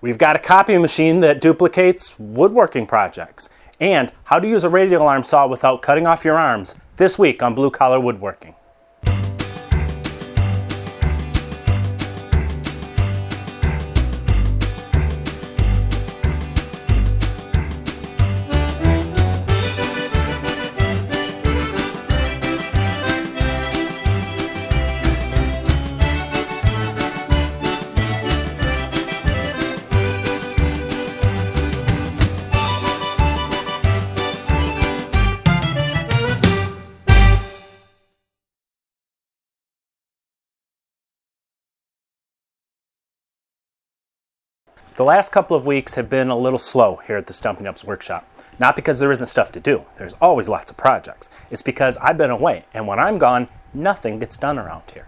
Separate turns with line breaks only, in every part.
We've got a copy machine that duplicates woodworking projects, and how to use a radial arm saw without cutting off your arms this week on Blue Collar Woodworking. The last couple of weeks have been a little slow here at the Stumpy Nubs workshop. Not because there isn't stuff to do. There's always lots of projects. It's because I've been away, and when I'm gone, nothing gets done around here.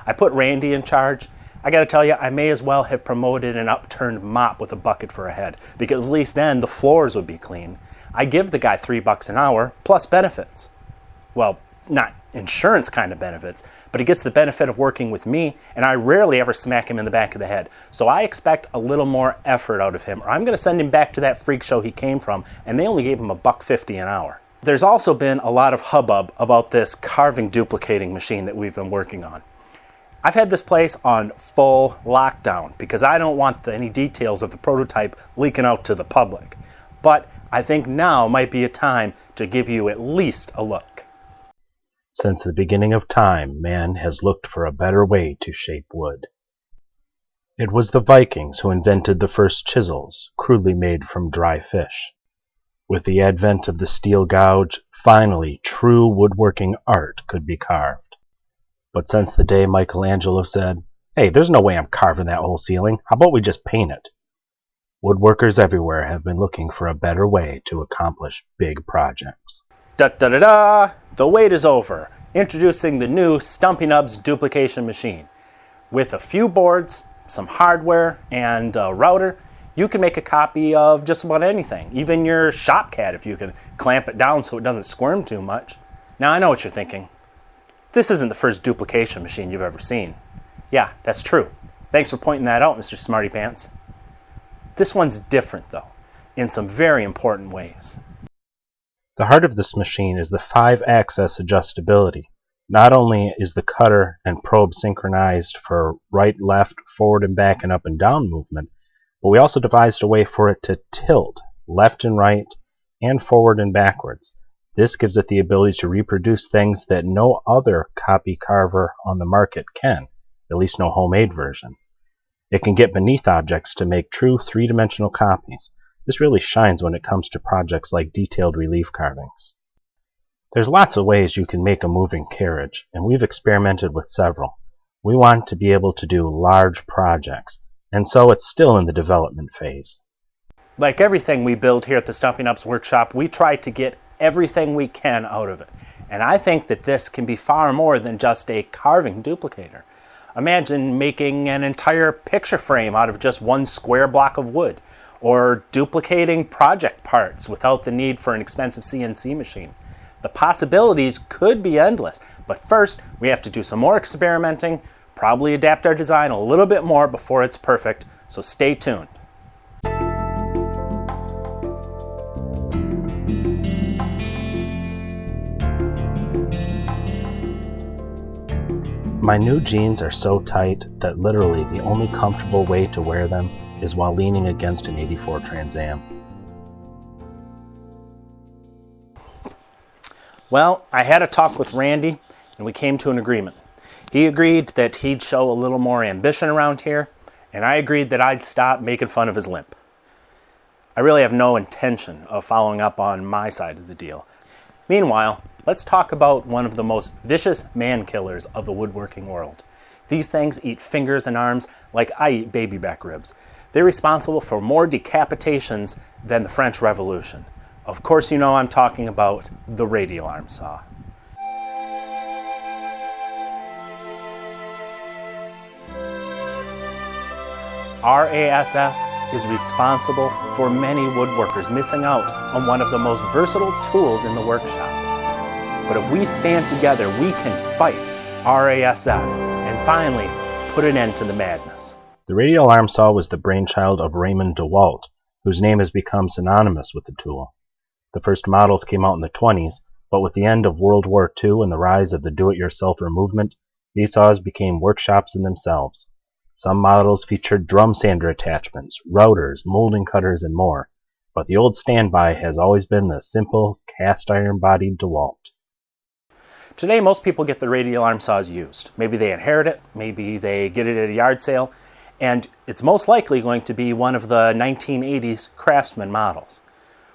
I put Randy in charge. I gotta tell you, I may as well have promoted an upturned mop with a bucket for a head, because at least then the floors would be clean. I give the guy $3 an hour, plus benefits. Well, not insurance kind of benefits, but he gets the benefit of working with me, and I rarely ever smack him in the back of the head. So I expect a little more effort out of him, or I'm going to send him back to that freak show he came from, and they only gave him $1.50 an hour. There's also been a lot of hubbub about this carving duplicating machine that we've been working on. I've had this place on full lockdown because I don't want any details of the prototype leaking out to the public. But I think now might be a time to give you at least a look.
Since the beginning of time, man has looked for a better way to shape wood. It was the Vikings who invented the first chisels, crudely made from dry fish. With the advent of the steel gouge, finally true woodworking art could be carved. But since the day Michelangelo said, "Hey, there's no way I'm carving that whole ceiling. How about we just paint it?" Woodworkers everywhere have been looking for a better way to accomplish big projects.
Da-da-da-da! The wait is over. Introducing the new Stumpy Nubs duplication machine. With a few boards, some hardware, and a router, you can make a copy of just about anything, even your shop cat if you can clamp it down so it doesn't squirm too much. Now I know what you're thinking. This isn't the first duplication machine you've ever seen. Yeah, that's true. Thanks for pointing that out, Mr. Smarty Pants. This one's different though, in some very important ways.
The heart of this machine is the 5-axis adjustability. Not only is the cutter and probe synchronized for right, left, forward and back, and up and down movement, but we also devised a way for it to tilt left and right and forward and backwards. This gives it the ability to reproduce things that no other copy carver on the market can, at least no homemade version. It can get beneath objects to make true three-dimensional copies. This really shines when it comes to projects like detailed relief carvings. There's lots of ways you can make a moving carriage, and we've experimented with several. We want to be able to do large projects, and so it's still in the development phase.
Like everything we build here at the Stumpy Nubs workshop, we try to get everything we can out of it. And I think that this can be far more than just a carving duplicator. Imagine making an entire picture frame out of just one square block of wood, or duplicating project parts without the need for an expensive CNC machine. The possibilities could be endless, but first we have to do some more experimenting, probably adapt our design a little bit more before it's perfect, so stay tuned.
My new jeans are so tight that literally the only comfortable way to wear them is while leaning against an '84 Trans Am.
Well, I had a talk with Randy and we came to an agreement. He agreed that he'd show a little more ambition around here, and I agreed that I'd stop making fun of his limp. I really have no intention of following up on my side of the deal. Meanwhile, let's talk about one of the most vicious man killers of the woodworking world. These things eat fingers and arms like I eat baby back ribs. They're responsible for more decapitations than the French Revolution. Of course you know I'm talking about the radial arm saw. RASF is responsible for many woodworkers missing out on one of the most versatile tools in the workshop. But if we stand together, we can fight RASF and finally put an end to the madness.
The radial arm saw was the brainchild of Raymond Dewalt, whose name has become synonymous with the tool. The first models came out in the 20s, but with the end of World War II and the rise of the do-it-yourselfer movement, these saws became workshops in themselves. Some models featured drum sander attachments, routers, molding cutters, and more, but the old standby has always been the simple cast-iron-bodied Dewalt.
Today, most people get the radial arm saws used. Maybe they inherit it, maybe they get it at a yard sale, and it's most likely going to be one of the 1980s Craftsman models.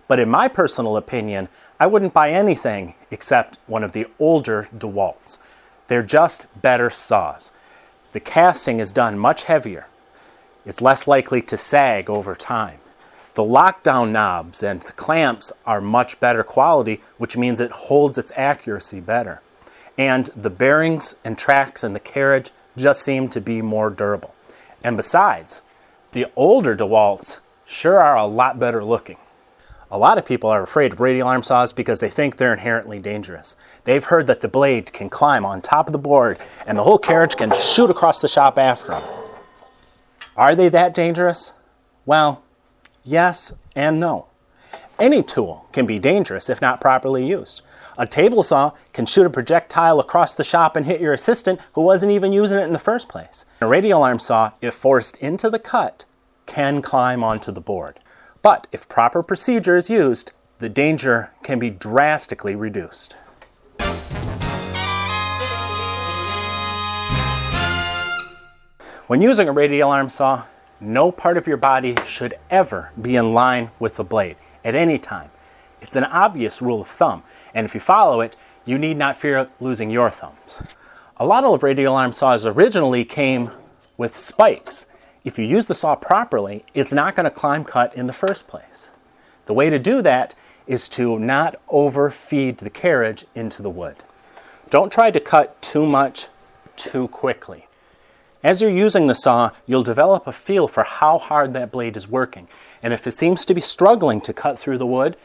But in my personal opinion, I wouldn't buy anything except one of the older Dewalts. They're just better saws. The casting is done much heavier. It's less likely to sag over time. The lockdown knobs and the clamps are much better quality, which means it holds its accuracy better. And the bearings and tracks and the carriage just seem to be more durable. And besides, the older Dewalts sure are a lot better looking. A lot of people are afraid of radial arm saws because they think they're inherently dangerous. They've heard that the blade can climb on top of the board and the whole carriage can shoot across the shop after them. Are they that dangerous? Well, yes and no. Any tool can be dangerous if not properly used. A table saw can shoot a projectile across the shop and hit your assistant who wasn't even using it in the first place. A radial arm saw, if forced into the cut, can climb onto the board. But if proper procedure is used, the danger can be drastically reduced. When using a radial arm saw, no part of your body should ever be in line with the blade at any time. It's an obvious rule of thumb, and if you follow it, you need not fear losing your thumbs. A lot of radial arm saws originally came with spikes. If you use the saw properly, it's not going to climb cut in the first place. The way to do that is to not overfeed the carriage into the wood. Don't try to cut too much too quickly. As you're using the saw, you'll develop a feel for how hard that blade is working. And if it seems to be struggling to cut through the wood,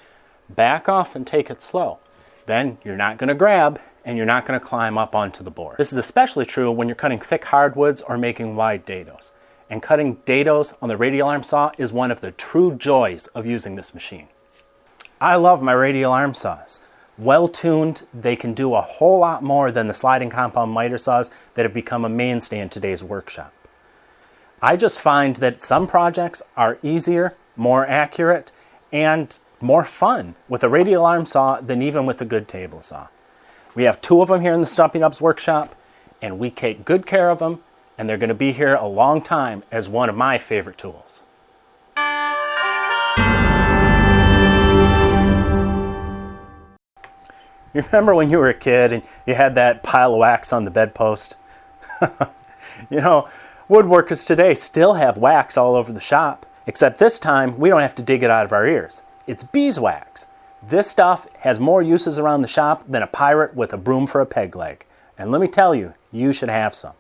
back off and take it slow. Then you're not going to grab and you're not going to climb up onto the board. This is especially true when you're cutting thick hardwoods or making wide dados. And cutting dados on the radial arm saw is one of the true joys of using this machine. I love my radial arm saws. Well tuned, they can do a whole lot more than the sliding compound miter saws that have become a mainstay in today's workshop. I just find that some projects are easier, more accurate, and more fun with a radial arm saw than even with a good table saw. We have 2 of them here in the Stumpy Nubs workshop, and we take good care of them, and they're going to be here a long time as one of my favorite tools. You remember when you were a kid and you had that pile of wax on the bedpost? You know, woodworkers today still have wax all over the shop, except this time we don't have to dig it out of our ears. It's beeswax. This stuff has more uses around the shop than a pirate with a broom for a peg leg. And let me tell you, you should have some.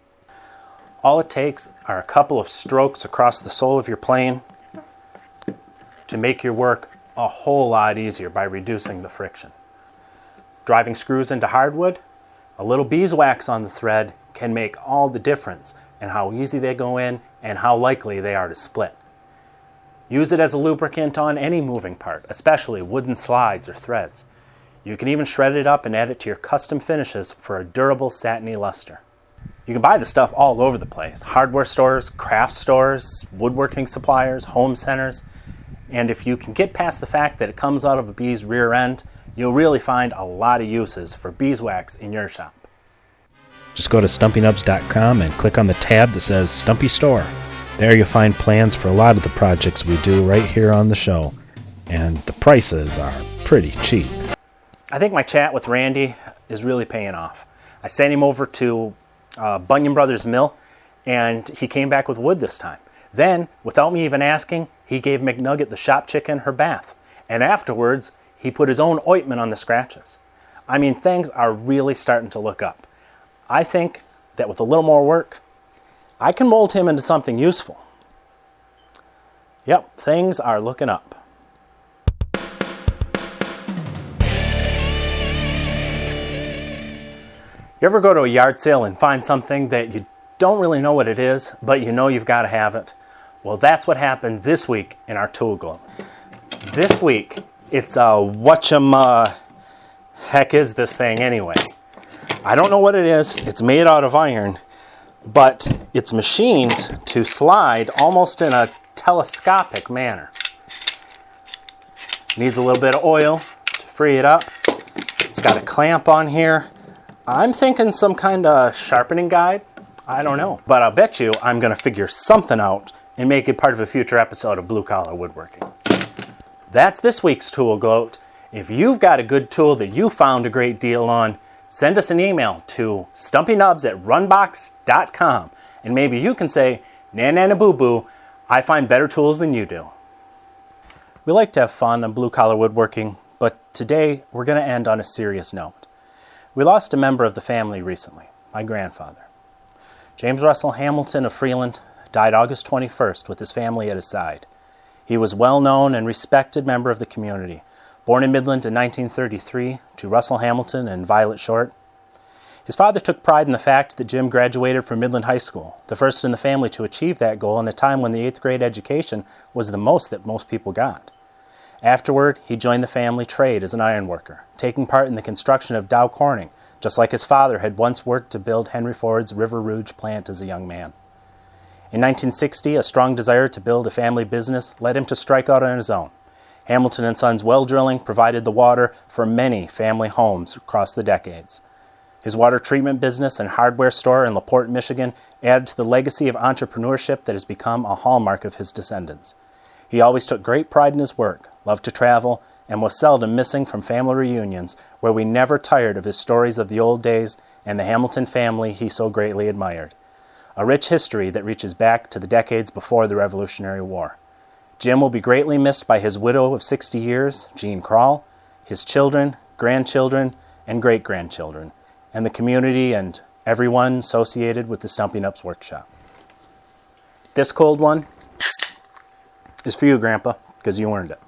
All it takes are a couple of strokes across the sole of your plane to make your work a whole lot easier by reducing the friction. Driving screws into hardwood, a little beeswax on the thread can make all the difference in how easy they go in and how likely they are to split. Use it as a lubricant on any moving part, especially wooden slides or threads. You can even shred it up and add it to your custom finishes for a durable satiny luster. You can buy the stuff all over the place. Hardware stores, craft stores, woodworking suppliers, home centers. And if you can get past the fact that it comes out of a bee's rear end, you'll really find a lot of uses for beeswax in your shop.
Just go to stumpynubs.com and click on the tab that says Stumpy Store. There you'll find plans for a lot of the projects we do right here on the show. And the prices are pretty cheap.
I think my chat with Randy is really paying off. I sent him over to Bunyan Brothers Mill, and he came back with wood this time. Then, without me even asking, he gave McNugget the shop chicken her bath. And afterwards, he put his own ointment on the scratches. I mean, things are really starting to look up. I think that with a little more work, I can mold him into something useful. Yep, things are looking up. You ever go to a yard sale and find something that you don't really know what it is, but you know you've got to have it. Well, that's what happened this week in our tool globe. This week, it's heck is this thing anyway? I don't know what it is. It's made out of iron, but it's machined to slide almost in a telescopic manner. Needs a little bit of oil to free it up. It's got a clamp on here. I'm thinking some kind of sharpening guide. I don't know. But I'll bet you I'm going to figure something out and make it part of a future episode of Blue Collar Woodworking. That's this week's Tool Gloat. If you've got a good tool that you found a great deal on, send us an email to stumpynubs@runbox.com, and maybe you can say, "Na boo boo, I find better tools than you do." We like to have fun on Blue Collar Woodworking, but today we're going to end on a serious note. We lost a member of the family recently, my grandfather. James Russell Hamilton of Freeland died August 21st with his family at his side. He was a well-known and respected member of the community. Born in Midland in 1933 to Russell Hamilton and Violet Short. His father took pride in the fact that Jim graduated from Midland High School, the first in the family to achieve that goal in a time when the 8th grade education was the most that most people got. Afterward, he joined the family trade as an iron worker, taking part in the construction of Dow Corning, just like his father had once worked to build Henry Ford's River Rouge plant as a young man. In 1960, a strong desire to build a family business led him to strike out on his own. Hamilton & Sons well drilling provided the water for many family homes across the decades. His water treatment business and hardware store in LaPorte, Michigan added to the legacy of entrepreneurship that has become a hallmark of his descendants. He always took great pride in his work, loved to travel, and was seldom missing from family reunions where we never tired of his stories of the old days and the Hamilton family he so greatly admired. A rich history that reaches back to the decades before the Revolutionary War. Jim will be greatly missed by his widow of 60 years, Jean Krall, his children, grandchildren, and great-grandchildren, and the community and everyone associated with the Stumpy Nubs workshop. This cold one is for you, Grandpa, because you earned it.